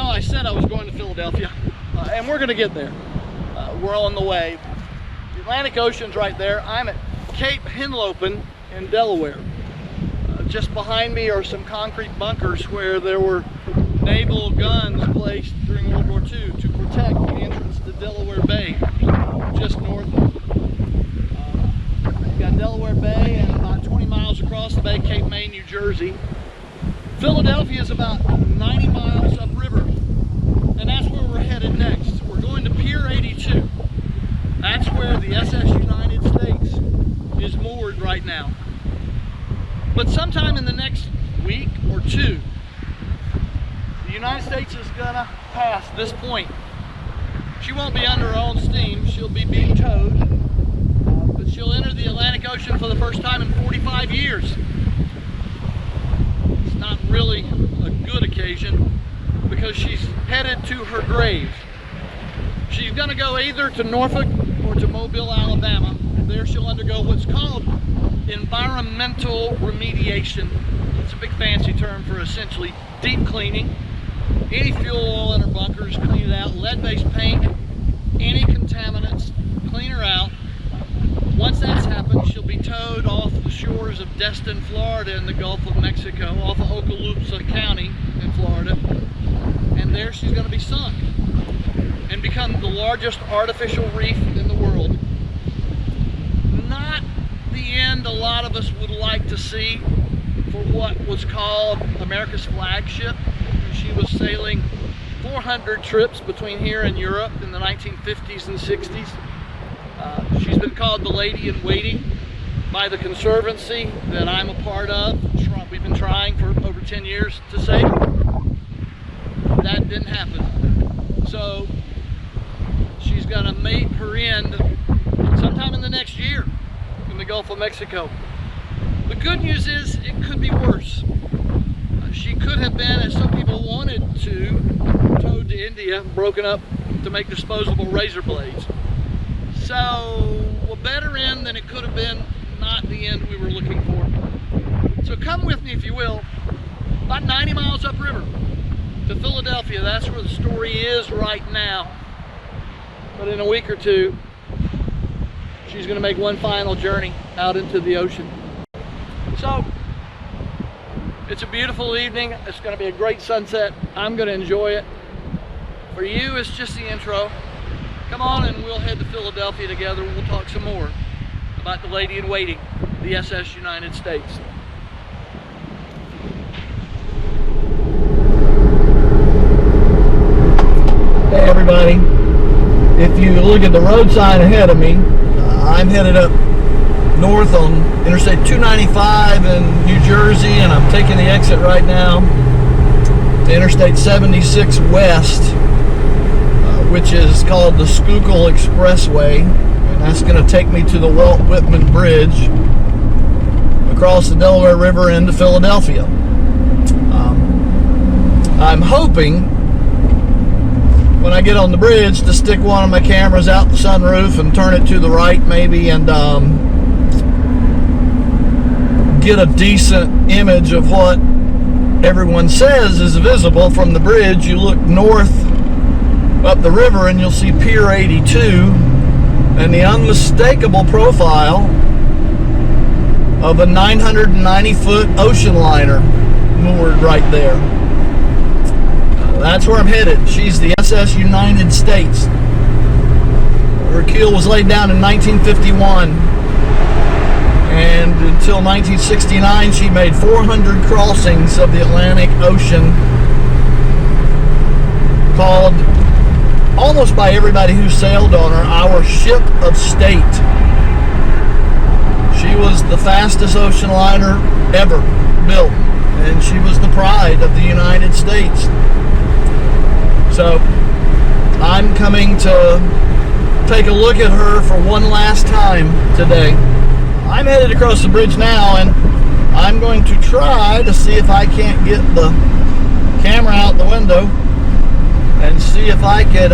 know, I said I was going to Philadelphia, and we're going to get there. We're on the way. The Atlantic Ocean's right there. I'm at Cape Henlopen in Delaware. Just behind me are some concrete bunkers where there were naval guns placed during World War II to protect the entrance to Delaware Bay, just north. You've got Delaware Bay, and about 20 miles across the bay, Cape May, New Jersey. Philadelphia is about 90 miles upriver, and that's where we're headed next. We're going to Pier 82. That's where the SS United States is moored right now. But sometime in the next week or two, the United States is gonna pass this point. She won't be under her own steam, she'll be being towed, but she'll enter the Atlantic Ocean for the first time in 45 years. It's not really a good occasion because she's headed to her grave. She's gonna go either to Norfolk or to Mobile, Alabama. There she'll undergo what's called environmental remediation. It's a big fancy term for essentially deep cleaning. Any fuel oil in her bunkers, clean it out. Lead-based paint, any contaminants, clean her out. Once that's happened, she'll be towed off the shores of Destin, Florida in the Gulf of Mexico, off of Okaloosa County in Florida. And there she's going to be sunk and become the largest artificial reef in the world. Not the end a lot of us would like to see for what was called America's flagship. She was sailing 400 trips between here and Europe in the 1950s and 60s. She's been called the Lady in Waiting by the Conservancy that I'm a part of. We've been trying for over 10 years to save her. That didn't happen. So she's going to meet her end sometime in the next year in the Gulf of Mexico. The good news is it could be worse. She could have been, as some people wanted to, towed to India, broken up to make disposable razor blades. So, a better end than it could have been, not the end we were looking for. So come with me, if you will, about 90 miles upriver to Philadelphia. That's where the story is right now. But in a week or two, she's going to make one final journey out into the ocean. So, it's a beautiful evening. It's going to be a great sunset. I'm going to enjoy it. For you, it's just the intro. Come on and we'll head to Philadelphia together. We'll talk some more about the Lady in Waiting, the SS United States. Hey everybody. If you look at the road sign ahead of me, I'm headed up north on Interstate 295 in New Jersey, and I'm taking the exit right now to Interstate 76 West, which is called the Schuylkill Expressway, and that's going to take me to the Walt Whitman Bridge across the Delaware River into Philadelphia. I'm hoping when I get on the bridge to stick one of my cameras out the sunroof and turn it to the right maybe, and get a decent image of what everyone says is visible from the bridge. You look north up the river and you'll see Pier 82 and the unmistakable profile of a 990-foot ocean liner moored right there. That's where I'm headed. She's the SS United States. Her keel was laid down in 1951. And until 1969, she made 400 crossings of the Atlantic Ocean, called almost by everybody who sailed on her our ship of state. She was the fastest ocean liner ever built, and she was the pride of the United States. So I'm coming to take a look at her for one last time today. I'm headed across the bridge now, and I'm going to try to see if I can't get the camera out the window and see if I could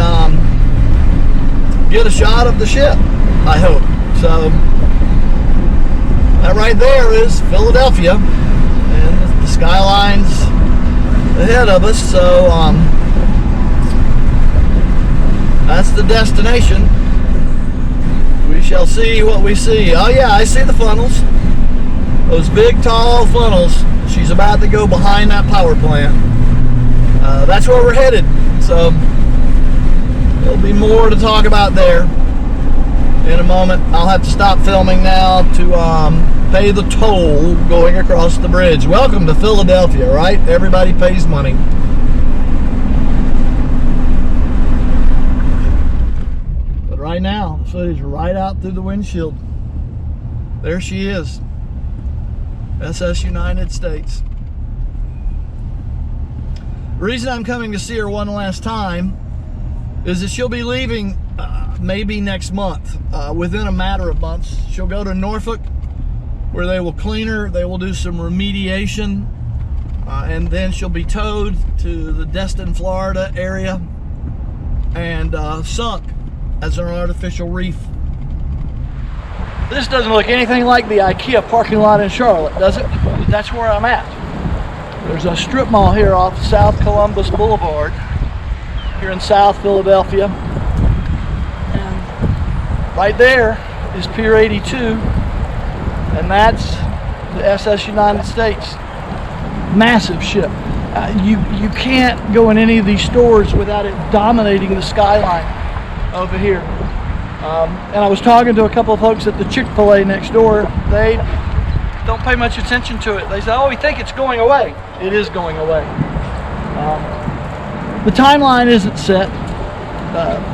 get a shot of the ship, I hope. So that right there is Philadelphia, and the skyline's ahead of us. So That's the destination. We shall see what we see. Oh yeah, I see the funnels. Those big, tall funnels. She's about to go behind that power plant. That's where we're headed. So there'll be more to talk about there in a moment. I'll have to stop filming now to pay the toll going across the bridge. Welcome to Philadelphia, right? Everybody pays money. But right now, footage right out through the windshield. There she is. SS United States. The reason I'm coming to see her one last time is that she'll be leaving maybe next month. Within a matter of months, she'll go to Norfolk, where they will clean her, they will do some remediation, and then she'll be towed to the Destin, Florida area and sunk as an artificial reef. This doesn't look anything like the IKEA parking lot in Charlotte, does it? That's where I'm at. There's a strip mall here off South Columbus Boulevard, here in South Philadelphia. And right there is Pier 82, and that's the SS United States. Massive ship. You can't go in any of these stores without it dominating the skyline over here. And I was talking to a couple of folks at the Chick-fil-A next door. They don't pay much attention to it. They say, oh, we think it's going away. It is going away. The timeline isn't set.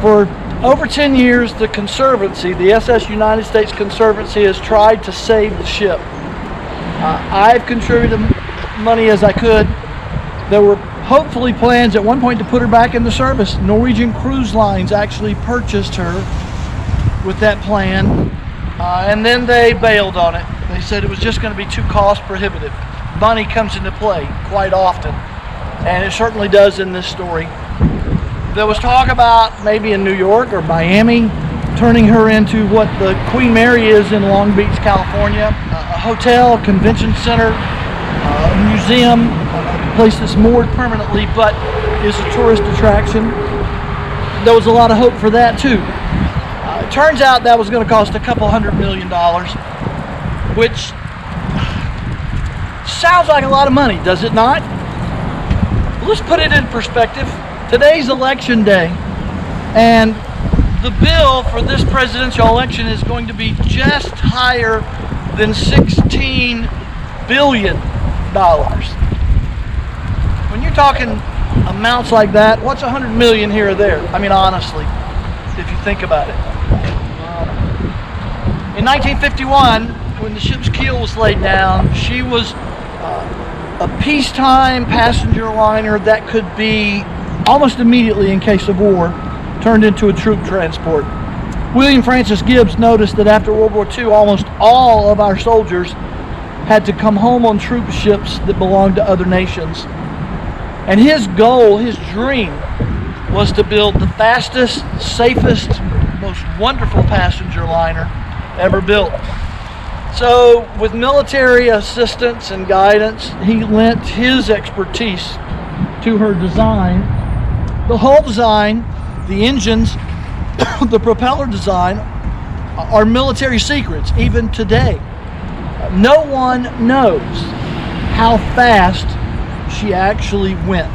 For over 10 years, the Conservancy, the SS United States Conservancy, has tried to save the ship. I've contributed money as I could. There were hopefully plans at one point to put her back in the service. Norwegian Cruise Lines actually purchased her with that plan, and then they bailed on it. They said it was just going to be too cost prohibitive. Money comes into play quite often, and it certainly does in this story. There was talk about maybe in New York or Miami turning her into what the Queen Mary is in Long Beach, California, a hotel, convention center, a museum, a place that's moored permanently but is a tourist attraction. There was a lot of hope for that too. It turns out that was going to cost a couple $100 million, which sounds like a lot of money, does it not? Well, let's put it in perspective. Today's election day, and the bill for this presidential election is going to be just higher than $16 billion. When you're talking amounts like that, what's 100 million here or there? I mean, honestly, if you think about it. In 1951, when the ship's keel was laid down, she was a peacetime passenger liner that could be almost immediately, in case of war, turned into a troop transport. William Francis Gibbs noticed that after World War II, almost all of our soldiers had to come home on troop ships that belonged to other nations. And his goal, his dream, was to build the fastest, safest, most wonderful passenger liner ever built. So with military assistance and guidance, he lent his expertise to her design. The hull design, the engines, the propeller design are military secrets even today. No one knows how fast she actually went.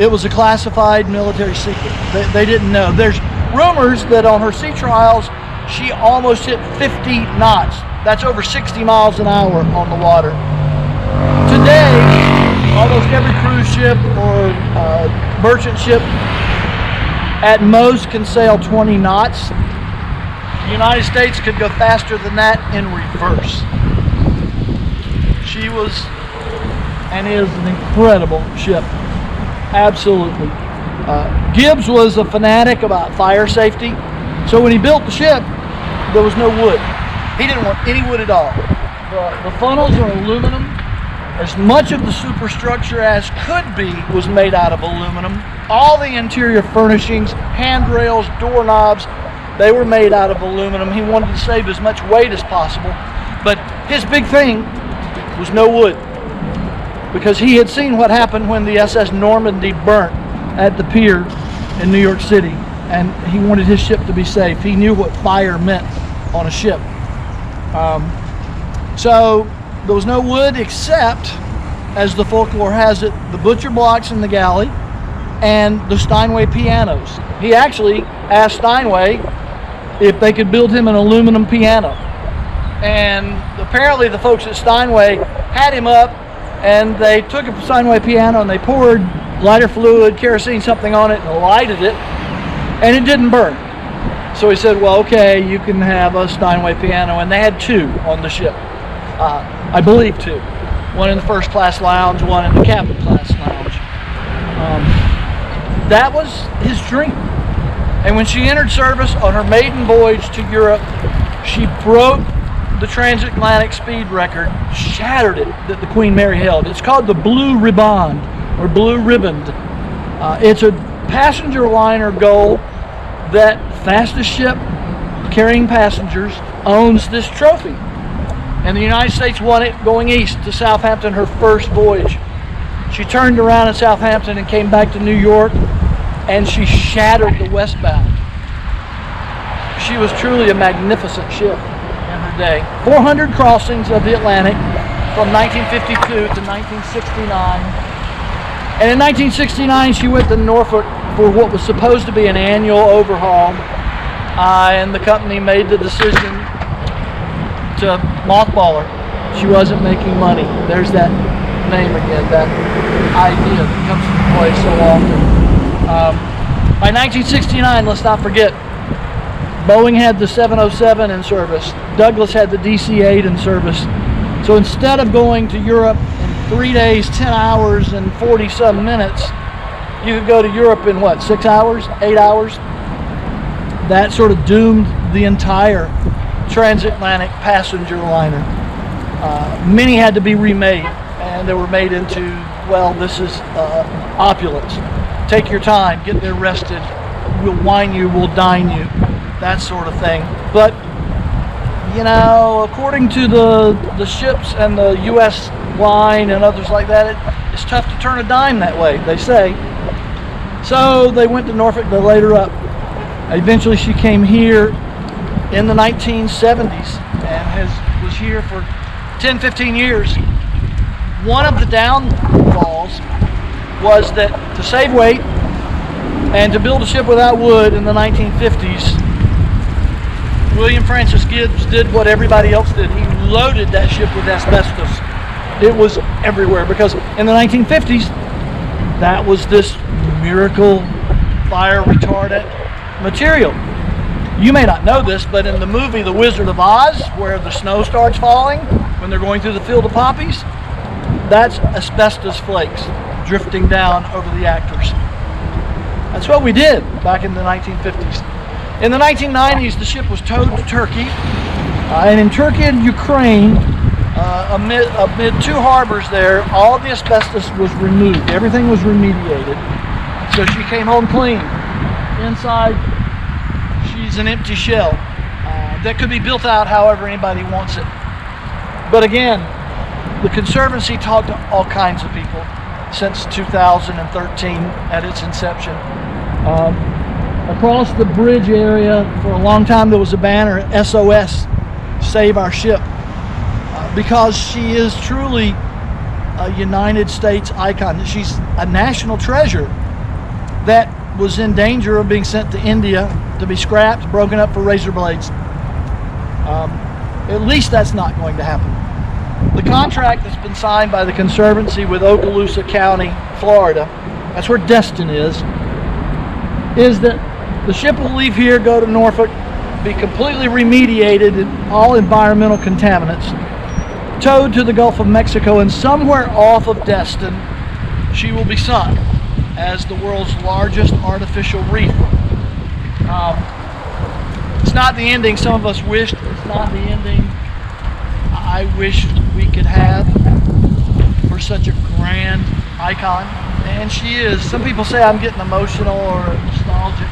It was a classified military secret. They didn't know. There's rumors that on her sea trials, she almost hit 50 knots. That's over 60 miles an hour on the water. Today, almost every cruise ship or merchant ship at most can sail 20 knots. The United States could go faster than that in reverse. She was and is an incredible ship. Absolutely. Gibbs was a fanatic about fire safety. So when he built the ship, there was no wood. He didn't want any wood at all. The funnels are aluminum. As much of the superstructure as could be was made out of aluminum. All the interior furnishings, handrails, doorknobs, they were made out of aluminum. He wanted to save as much weight as possible. But his big thing was no wood, because he had seen what happened when the SS Normandy burnt at the pier in New York City. and he wanted his ship to be safe. He knew what fire meant on a ship. So there was no wood except, as the folklore has it, the butcher blocks in the galley and the Steinway pianos. He actually asked Steinway if they could build him an aluminum piano. And apparently the folks at Steinway had him up, and they took a Steinway piano and they poured lighter fluid, kerosene, something on it, and lighted it, and it didn't burn. So he said, well, okay, you can have a Steinway piano. And they had two on the ship. I believe two. One in the first class lounge, one in the cabin class lounge. That was his dream. And when she entered service on her maiden voyage to Europe, she broke the transatlantic speed record, shattered it, that the Queen Mary held. It's called the Blue Riband, or Blue Riband. It's a passenger liner goal that fastest ship carrying passengers owns this trophy. And the United States won it going east to Southampton, her first voyage. She turned around in Southampton and came back to New York, and she shattered the westbound. She was truly a magnificent ship in her day. 400 crossings of the Atlantic from 1952 to 1969. And in 1969, she went to Norfolk for what was supposed to be an annual overhaul. And the company made the decision to mothball her. She wasn't making money. There's that name again, that idea that comes into play so often. By 1969, let's not forget, Boeing had the 707 in service. Douglas had the DC-8 in service. So instead of going to Europe in 3 days, 10 hours, and 40-some minutes, you could go to Europe in what, 6 hours, 8 hours? That sort of doomed the entire transatlantic passenger liner. Many had to be remade, and they were made into, well, this is opulence. Take your time, get there rested, we'll wine you, we'll dine you, that sort of thing. But, you know, according to the ships and the U.S. line and others like that, it's tough to turn a dime that way, they say. So they went to Norfolk, they laid her up. Eventually she came here in the 1970s and was here for 10, 15 years. One of the downfalls was that to save weight and to build a ship without wood in the 1950s, William Francis Gibbs did what everybody else did. He loaded that ship with asbestos. It was everywhere because in the 1950s, that was this miracle fire retardant material. You may not know this, but in the movie The Wizard of Oz, where the snow starts falling when they're going through the field of poppies, that's asbestos flakes drifting down over the actors. That's what we did back in the 1950s. In the 1990s, the ship was towed to Turkey, and in Turkey and Ukraine, amid two harbors there, all the asbestos was removed. Everything was remediated. So she came home clean. Inside, she's an empty shell that could be built out however anybody wants it. But again, the Conservancy talked to all kinds of people since 2013 at its inception. Across the bridge area, for a long time, there was a banner, SOS, Save Our Ship, because she is truly a United States icon. She's a national treasure that was in danger of being sent to India to be scrapped, broken up for razor blades. At least that's not going to happen. The contract that's been signed by the Conservancy with Okaloosa County, Florida, that's where Destin is that the ship will leave here, go to Norfolk, be completely remediated in all environmental contaminants, towed to the Gulf of Mexico, and somewhere off of Destin, she will be sunk as the world's largest artificial reef. It's not the ending some of us wished. It's not the ending I wish we could have for such a grand icon. And she is. Some people say I'm getting emotional or nostalgic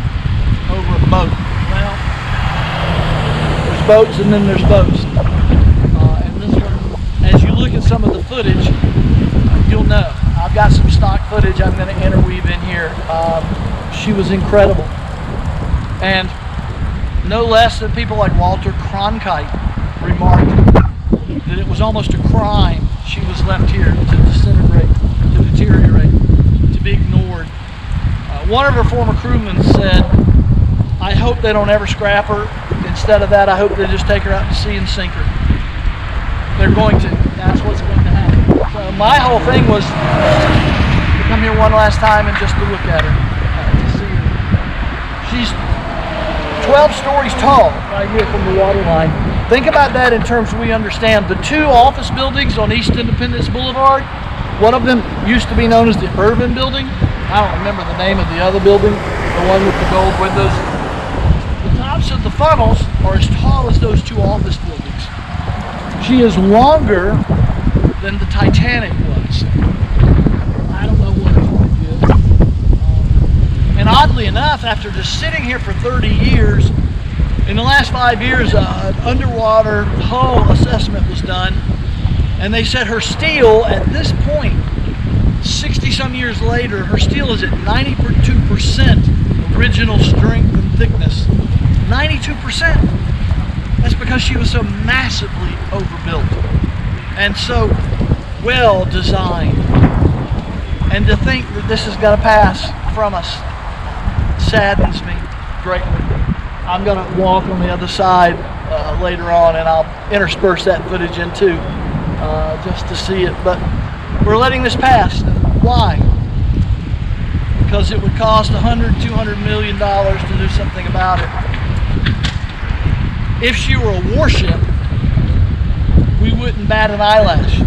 over a boat. Well, there's boats and then there's boats. And this one, as you look at some of the footage, you'll know. I've got some stock footage I'm going to interweave in here. She was incredible. And no less than people like Walter Cronkite remarked that it was almost a crime she was left here to disintegrate, to deteriorate, to be ignored. One of her former crewmen said, "I hope they don't ever scrap her. Instead of that, I hope they just take her out to sea and sink her." They're going to. That's what's going to happen. So my whole thing was to come here one last time and just to look at her, to see her. She's 12 stories tall right here from the water line. Think about that in terms we understand. The two office buildings on East Independence Boulevard, one of them used to be known as the Irvin Building. I don't remember the name of the other building, the one with the gold windows. The tops of the funnels are as tall as those two office buildings. She is longer than the Titanic was. I don't know what it is. And oddly enough, after just sitting here for 30 years, in the last 5 years, an underwater hull assessment was done, and they said her steel at this point, 60 some years later, her steel is at 92% original strength and thickness. 92%. That's because she was so massively overbuilt and so well designed. And to think that this is going to pass from us saddens me greatly. I'm going to walk on the other side later on, and I'll intersperse that footage in too, just to see it. But we're letting this pass. Why? Because it would cost $100–200 million to do something about it. If she were a warship, we wouldn't bat an eyelash.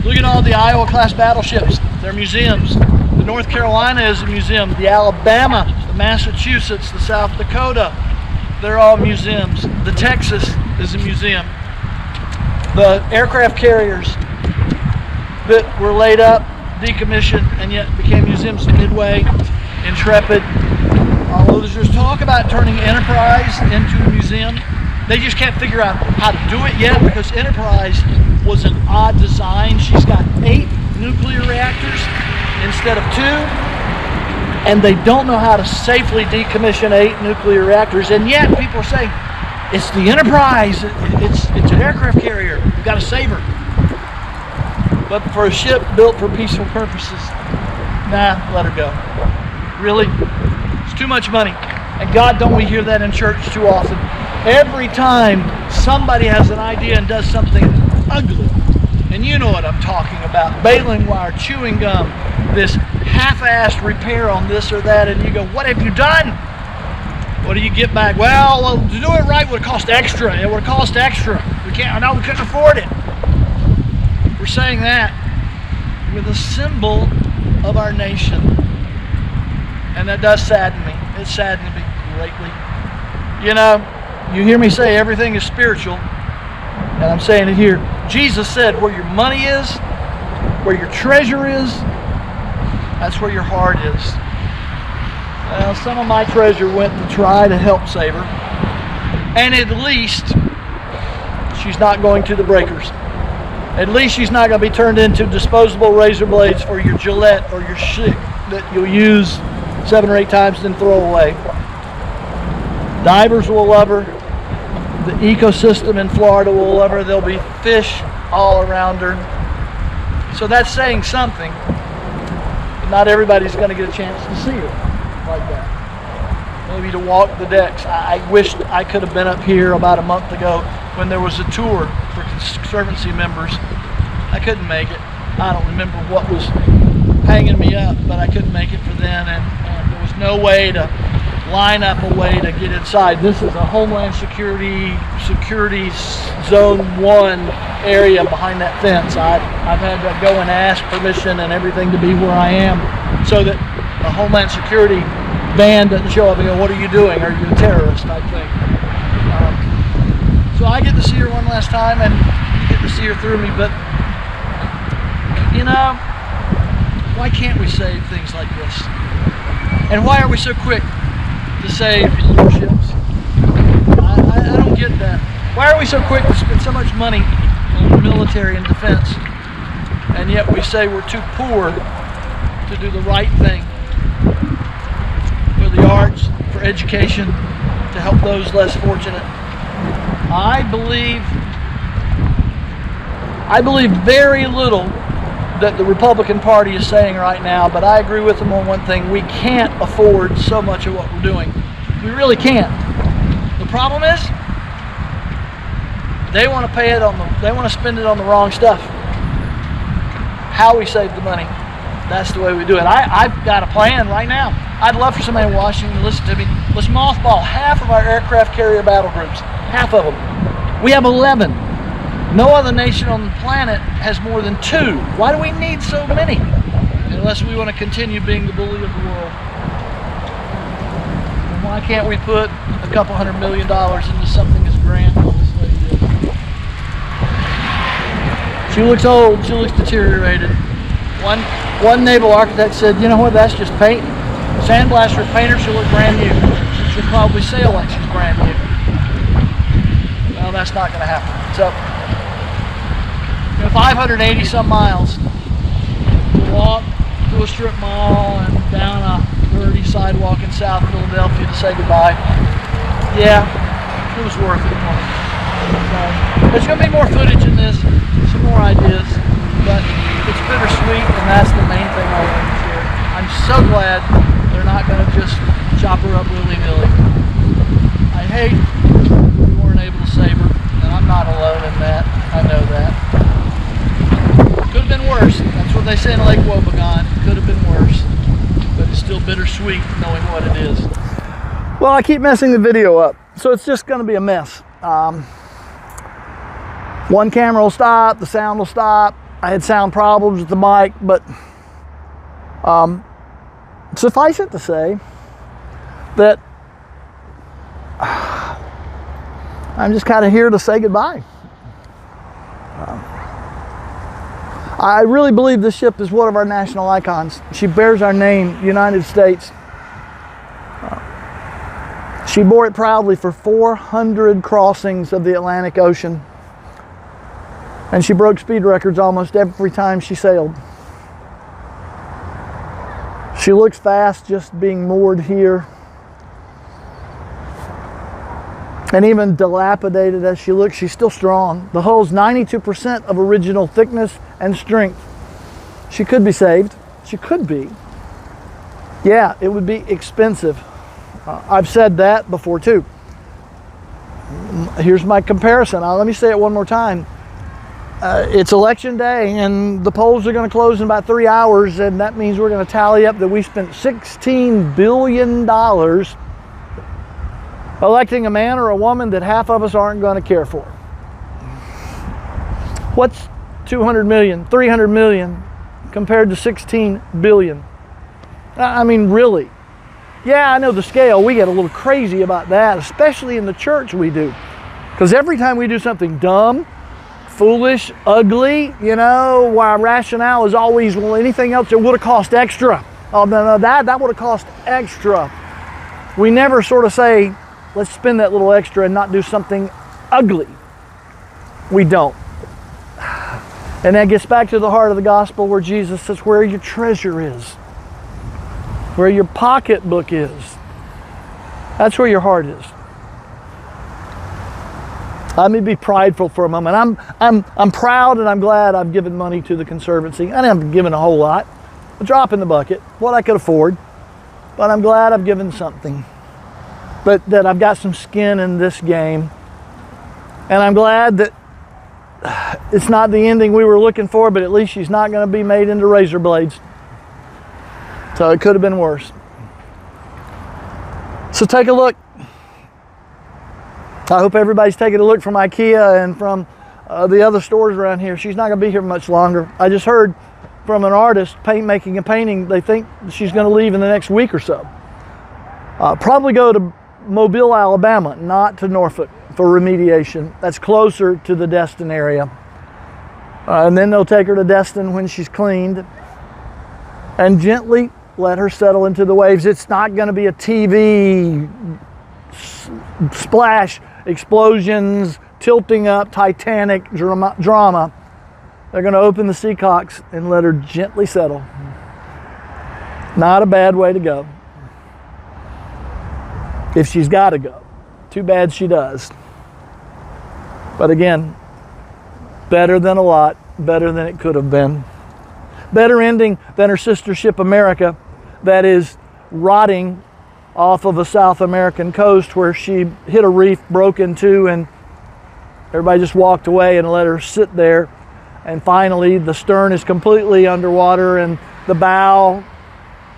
Look at all the Iowa-class battleships. They're museums. The North Carolina is a museum. The Alabama, the Massachusetts, the South Dakota, they're all museums. The Texas is a museum. The aircraft carriers that were laid up, decommissioned, and yet became museums, Midway, Intrepid. Although there's talk about turning Enterprise into a museum, they just can't figure out how to do it yet because Enterprise was an odd design. She's got 8 nuclear reactors instead of 2, and they don't know how to safely decommission 8 nuclear reactors, and yet people are saying, it's the Enterprise, it's an aircraft carrier, we've got to save her. But for a ship built for peaceful purposes, nah, let her go. Really? It's too much money. And God, don't we hear that in church too often? Every time somebody has an idea and does something ugly, and you know what I'm talking about, baling wire, chewing gum, this half-assed repair on this or that, and you go, what have you done? What do you get back? Well, to do it right would have cost extra. It would have cost extra. We couldn't afford it. We're saying that with a symbol of our nation. And that does sadden me. It saddens me greatly. You know, you hear me say everything is spiritual, and I'm saying it here. Jesus said where your money is, where your treasure is, that's where your heart is. Well, some of my treasure went to try to help save her. And at least she's not going to the breakers. At least she's not going to be turned into disposable razor blades for your Gillette or your Schick that you'll use 7 or 8 times then throw away. Divers will love her. The ecosystem in Florida will love her. There'll be fish all around her. So that's saying something. But not everybody's going to get a chance to see her like that. Maybe to walk the decks. I wished I could have been up here about a month ago when there was a tour for Conservancy members. I couldn't make it. I don't remember what was hanging me up, but I couldn't make it for then, and there was no way to line up a way to get inside. This is a Homeland Security Zone 1 area behind that fence. I've had to go and ask permission and everything to be where I am so that a Homeland Security van doesn't show up and go, what are you doing? Are you a terrorist? I think. So I get to see her one last time, and you get to see her through me, but you know, why can't we save things like this? And why are we so quick to save warships? I don't get that. Why are we so quick to spend so much money on the military and defense, and yet we say we're too poor to do the right thing for the arts, for education, to help those less fortunate. I believe very little that the Republican Party is saying right now, but I agree with them on one thing: we can't afford so much of what we're doing. We really can't. The problem is, they want to they want to spend it on the wrong stuff. How we save the money, that's the way we do it. I've got a plan right now. I'd love for somebody in Washington to listen to me. Let's mothball half of our aircraft carrier battle groups. Half of them. We have 11. No other nation on the planet has more than 2. Why do we need so many? Unless we want to continue being the bully of the world. And why can't we put a couple $100 million into something as grand as this lady did? She looks old, she looks deteriorated. One naval architect said, you know what, that's just paint. Sandblaster painter, she'll look brand new. She'll probably sail like she's brand new. Well, that's not going to happen. So, 580 some miles. Walk to a strip mall and down a dirty sidewalk in South Philadelphia to say goodbye. Yeah, it was worth it. So, there's going to be more footage in this, some more ideas, but it's bittersweet, and that's the main thing I want to share. I'm so glad they're not going to just chop her up willy-nilly. I hate we weren't able to save her, and I'm not alone in that. I know that. Could have been worse. That's what they say in Lake Wobegon. It could have been worse, but it's still bittersweet knowing what it is. Well, I keep messing the video up, so it's just going to be a mess. One camera will stop, the sound will stop. I had sound problems with the mic, but suffice it to say that I'm just kind of here to say goodbye. I really believe this ship is one of our national icons. She bears our name, United States. She bore it proudly for 400 crossings of the Atlantic Ocean. And she broke speed records almost every time she sailed. She looks fast just being moored here. And even dilapidated as she looks, she's still strong. The hull's 92% of original thickness and strength. She could be saved. She could be. Yeah, it would be expensive. I've said that before too. Here's my comparison. Let me say it one more time. It's election day and the polls are going to close in about 3 hours, and that means we're going to tally up that we spent $16 billion electing a man or a woman that half of us aren't going to care for. What's 200 million, 300 million compared to 16 billion? I mean, really. Yeah, I know the scale. We get a little crazy about that, especially in the church we do. Because every time we do something dumb, foolish, ugly, our rationale is always, well, anything else that would have cost extra. Oh, no, that would have cost extra. We never sort of say, let's spend that little extra and not do something ugly. We don't. And that gets back to the heart of the gospel where Jesus says, where your treasure is, where your pocketbook is, that's where your heart is. Let me be prideful for a moment. I'm proud and I'm glad I've given money to the Conservancy. I haven't given a whole lot, a drop in the bucket, what I could afford, but I'm glad I've given something. But that I've got some skin in this game. And I'm glad that it's not the ending we were looking for, but at least she's not going to be made into razor blades. So it could have been worse. So take a look. I hope everybody's taking a look from IKEA and from the other stores around here. She's not going to be here much longer. I just heard from an artist, making a painting, they think she's going to leave in the next week or so. Probably go to Mobile, Alabama, not to Norfolk for remediation. That's closer to the Destin area. And then they'll take her to Destin when she's cleaned and gently let her settle into the waves. It's not going to be a TV splash, explosions, tilting up, Titanic drama. They're going to open the Seacocks and let her gently settle. Not a bad way to go. if she's got to go. Too bad she does. But again, better than a lot, better than it could have been. Better ending than her sister ship America, that is rotting off of a South American coast where she hit a reef, broke in two, and everybody just walked away and let her sit there. And finally, the stern is completely underwater and the bow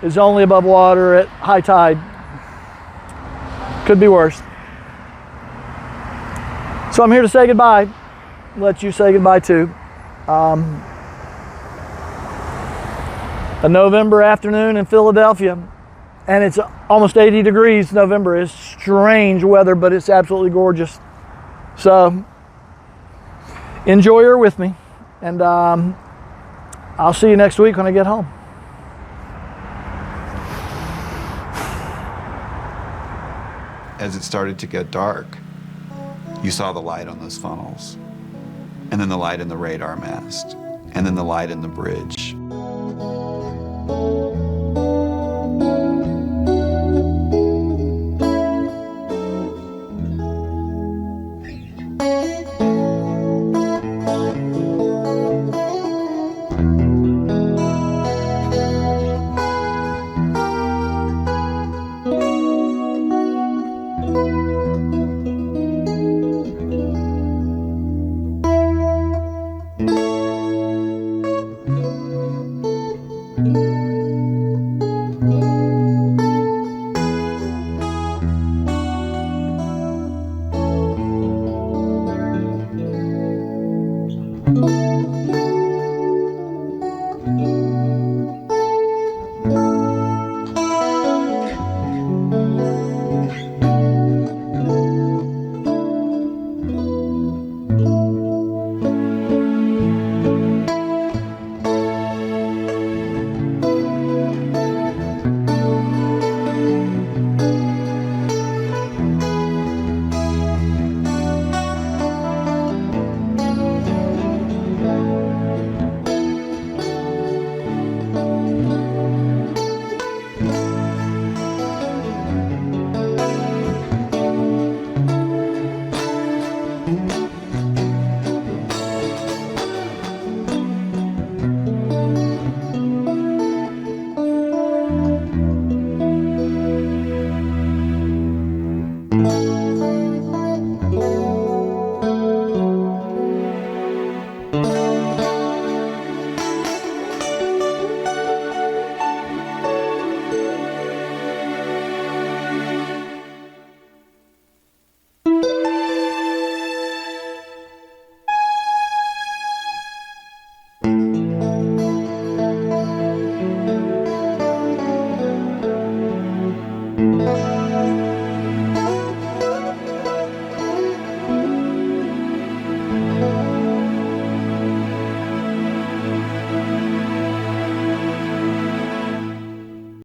is only above water at high tide. Could be worse. So I'm here to say goodbye. Let you say goodbye too. A November afternoon in Philadelphia, and it's almost 80 degrees. November is strange weather, but it's absolutely gorgeous. So enjoy her with me, and I'll see you next week when I get home. As it started to get dark, you saw the light on those funnels, and then the light in the radar mast, and then the light in the bridge. Mm-hmm.